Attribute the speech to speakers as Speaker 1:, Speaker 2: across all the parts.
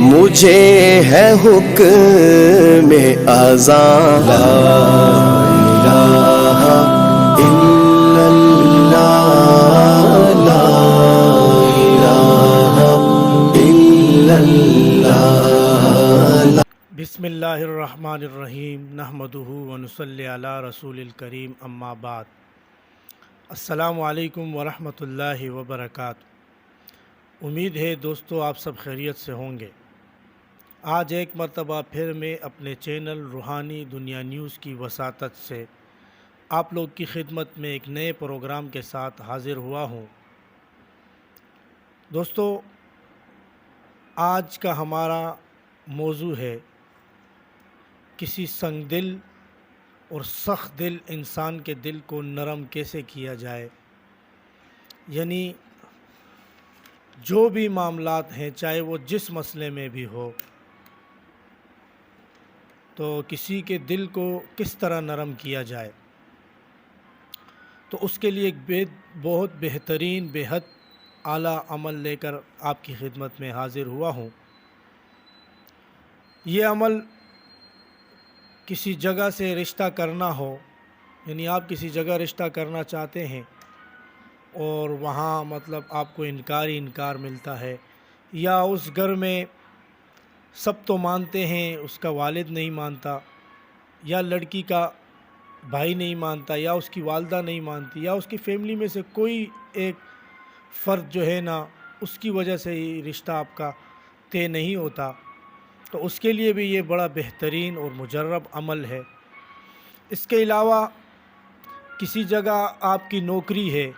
Speaker 1: مجھے ہے حکم اذاں لا الہ الا اللہ لا الہ الا اللہ.
Speaker 2: بسم اللہ الرحمن الرحیم نحمدہ ونصلی علی رسول الکریم اما بعد. السلام علیکم ورحمۃ اللہ وبرکاتہ. امید ہے دوستو آپ سب خیریت سے ہوں گے. آج ایک مرتبہ پھر میں اپنے چینل روحانی دنیا نیوز کی وساطت سے آپ لوگ کی خدمت میں ایک نئے پروگرام کے ساتھ حاضر ہوا ہوں. دوستو آج کا ہمارا موضوع ہے کسی سنگ دل اور سخت دل انسان کے دل کو نرم کیسے کیا جائے. یعنی جو بھی معاملات ہیں چاہے وہ جس مسئلے میں بھی ہو تو کسی کے دل کو کس طرح نرم کیا جائے. تو اس کے لیے ایک بہت بہترین بے حد اعلیٰ عمل لے کر آپ کی خدمت میں حاضر ہوا ہوں. یہ عمل کسی جگہ سے رشتہ کرنا ہو، یعنی آپ کسی جگہ رشتہ کرنا چاہتے ہیں اور وہاں مطلب آپ کو انکار ملتا ہے، یا اس گھر میں سب تو مانتے ہیں اس کا والد نہیں مانتا، یا لڑکی کا بھائی نہیں مانتا، یا اس کی والدہ نہیں مانتی، یا اس کی فیملی میں سے کوئی ایک فرد جو ہے نا اس کی وجہ سے ہی رشتہ آپ کا طے نہیں ہوتا، تو اس کے لیے بھی یہ بڑا بہترین اور مجرب عمل ہے. اس کے علاوہ کسی جگہ آپ کی نوکری ہے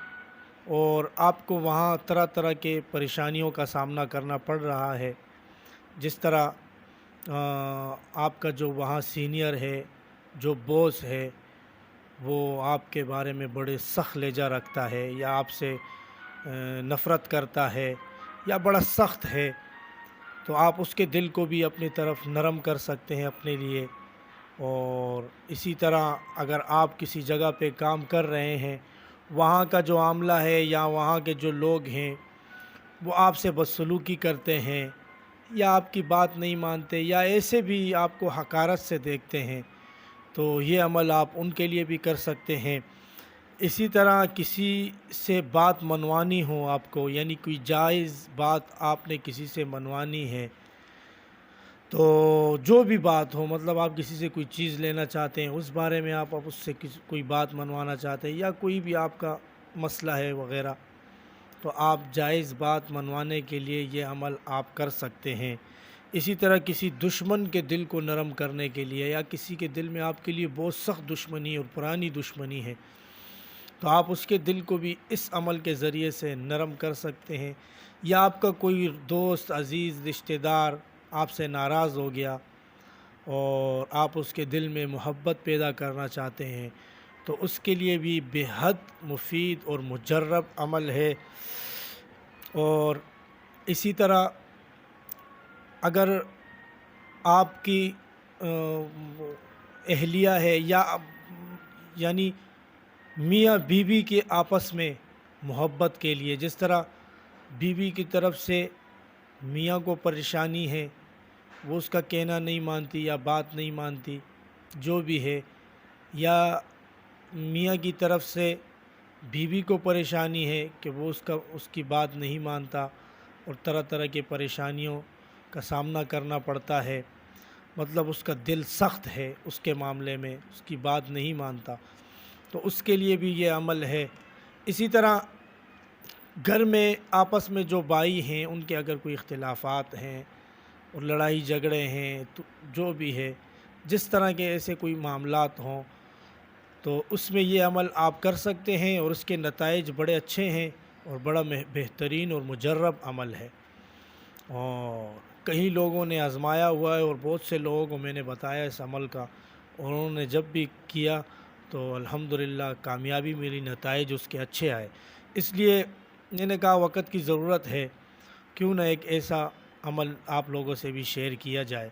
Speaker 2: اور آپ کو وہاں طرح طرح کے پریشانیوں کا سامنا کرنا پڑ رہا ہے، جس طرح آپ کا جو وہاں سینئر ہے، جو باس ہے، وہ آپ کے بارے میں بڑے سخت لہجہ رکھتا ہے، یا آپ سے نفرت کرتا ہے، یا بڑا سخت ہے، تو آپ اس کے دل کو بھی اپنی طرف نرم کر سکتے ہیں اپنے لیے. اور اسی طرح اگر آپ کسی جگہ پہ کام کر رہے ہیں، وہاں کا جو عاملہ ہے یا وہاں کے جو لوگ ہیں وہ آپ سے بدسلوکی کرتے ہیں، یا آپ کی بات نہیں مانتے، یا ایسے بھی آپ کو حقارت سے دیکھتے ہیں، تو یہ عمل آپ ان کے لیے بھی کر سکتے ہیں. اسی طرح کسی سے بات منوانی ہو آپ کو، یعنی کوئی جائز بات آپ نے کسی سے منوانی ہے، تو جو بھی بات ہو، مطلب آپ کسی سے کوئی چیز لینا چاہتے ہیں، اس بارے میں آپ اس سے کوئی بات منوانا چاہتے ہیں، یا کوئی بھی آپ کا مسئلہ ہے وغیرہ، تو آپ جائز بات منوانے کے لیے یہ عمل آپ کر سکتے ہیں. اسی طرح کسی دشمن کے دل کو نرم کرنے کے لیے، یا کسی کے دل میں آپ کے لیے بہت سخت دشمنی اور پرانی دشمنی ہے، تو آپ اس کے دل کو بھی اس عمل کے ذریعے سے نرم کر سکتے ہیں. یا آپ کا کوئی دوست عزیز رشتہ دار آپ سے ناراض ہو گیا اور آپ اس کے دل میں محبت پیدا کرنا چاہتے ہیں، تو اس کے لیے بھی بے حد مفید اور مجرب عمل ہے. اور اسی طرح اگر آپ کی اہلیہ ہے، یا یعنی میاں بیوی کے آپس میں محبت کے لیے، جس طرح بیوی کی طرف سے میاں کو پریشانی ہے، وہ اس کا کہنا نہیں مانتی یا بات نہیں مانتی جو بھی ہے، یا میاں کی طرف سے بیوی کو پریشانی ہے کہ وہ اس کی بات نہیں مانتا اور طرح طرح کے پریشانیوں کا سامنا کرنا پڑتا ہے، مطلب اس کا دل سخت ہے اس کے معاملے میں، اس کی بات نہیں مانتا، تو اس کے لیے بھی یہ عمل ہے. اسی طرح گھر میں آپس میں جو بھائی ہیں ان کے اگر کوئی اختلافات ہیں اور لڑائی جھگڑے ہیں، تو جو بھی ہے جس طرح کے ایسے کوئی معاملات ہوں، تو اس میں یہ عمل آپ کر سکتے ہیں، اور اس کے نتائج بڑے اچھے ہیں اور بڑا بہترین اور مجرب عمل ہے. اور کئی لوگوں نے آزمایا ہوا ہے اور بہت سے لوگوں کو میں نے بتایا اس عمل کا، اور انہوں نے جب بھی کیا تو الحمدللہ کامیابی ملی، نتائج اس کے اچھے آئے. اس لیے میں نے کہا وقت کی ضرورت ہے، کیوں نہ ایک ایسا عمل آپ لوگوں سے بھی شیئر کیا جائے.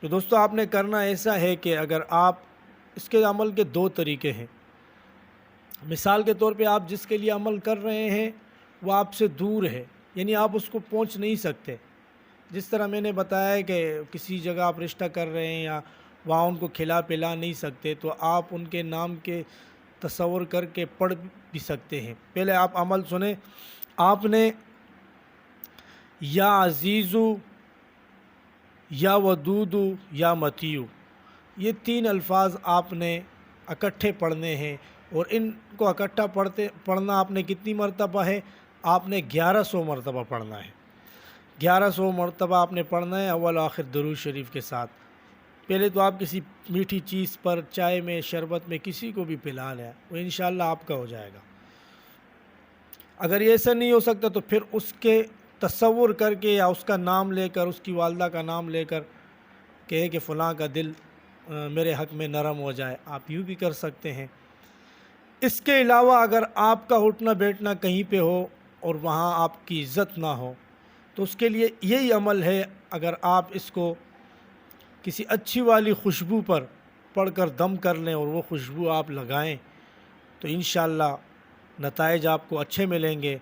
Speaker 2: تو دوستو آپ نے کرنا ایسا ہے کہ اگر آپ اس کے عمل کے دو طریقے ہیں. مثال کے طور پہ آپ جس کے لیے عمل کر رہے ہیں وہ آپ سے دور ہے، یعنی آپ اس کو پہنچ نہیں سکتے، جس طرح میں نے بتایا کہ کسی جگہ آپ رشتہ کر رہے ہیں یا وہاں ان کو کھلا پلا نہیں سکتے تو آپ ان کے نام کے تصور کر کے پڑھ بھی سکتے ہیں۔ پہلے آپ عمل سنیں۔ آپ نے یا عزیزو، یا ودودو، یا متیو، یہ 3 الفاظ آپ نے اکٹھے پڑھنے ہیں، اور ان کو اکٹھا پڑھنا آپ نے کتنی مرتبہ ہے؟ آپ نے 1100 مرتبہ پڑھنا ہے۔ 1100 مرتبہ آپ نے پڑھنا ہے اول آخر درود شریف کے ساتھ۔ پہلے تو آپ کسی میٹھی چیز پر، چائے میں، شربت میں، کسی کو بھی پلا لیں، وہ انشاءاللہ آپ کا ہو جائے گا۔ اگر یہ ایسا نہیں ہو سکتا تو پھر اس کے تصور کر کے یا اس کا نام لے کر، اس کی والدہ کا نام لے کر کہے کہ فلاں کا دل میرے حق میں نرم ہو جائے، آپ یوں بھی کر سکتے ہیں۔ اس کے علاوہ اگر آپ کا اٹھنا بیٹھنا کہیں پہ ہو اور وہاں آپ کی عزت نہ ہو تو اس کے لیے یہی عمل ہے، اگر آپ اس کو کسی اچھی والی خوشبو پر پڑھ کر دم کر لیں اور وہ خوشبو آپ لگائیں تو انشاءاللہ نتائج آپ کو اچھے ملیں گے۔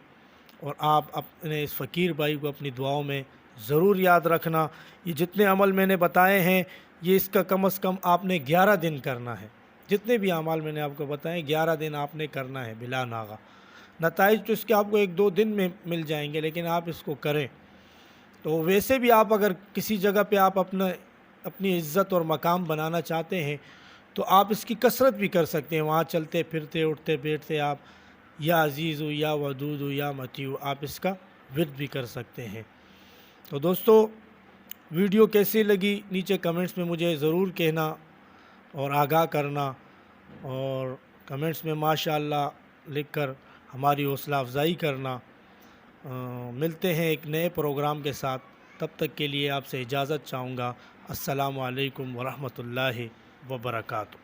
Speaker 2: اور آپ اپنے اس فقیر بھائی کو اپنی دعاؤں میں ضرور یاد رکھنا۔ یہ جتنے عمل میں نے بتائے ہیں یہ اس کا کم از کم آپ نے 11 دن کرنا ہے۔ جتنے بھی اعمال میں نے آپ کو بتائے 11 دن آپ نے کرنا ہے بلا ناغہ۔ نتائج تو اس کے آپ کو 1-2 دن میں مل جائیں گے، لیکن آپ اس کو کریں۔ تو ویسے بھی آپ اگر کسی جگہ پہ آپ اپنی عزت اور مقام بنانا چاہتے ہیں تو آپ اس کی کثرت بھی کر سکتے ہیں۔ وہاں چلتے پھرتے اٹھتے بیٹھتے آپ یا عزیز ہو، یا ودود ہو، یا متی ہو، آپ اس کا ورد بھی کر سکتے ہیں۔ تو دوستو ویڈیو کیسی لگی نیچے کمنٹس میں مجھے ضرور کہنا اور آگاہ کرنا، اور کمنٹس میں ماشاءاللہ لکھ کر ہماری حوصلہ افزائی کرنا۔ ملتے ہیں ایک نئے پروگرام کے ساتھ، تب تک کے لیے آپ سے اجازت چاہوں گا۔ السلام علیکم ورحمۃ اللہ وبرکاتہ۔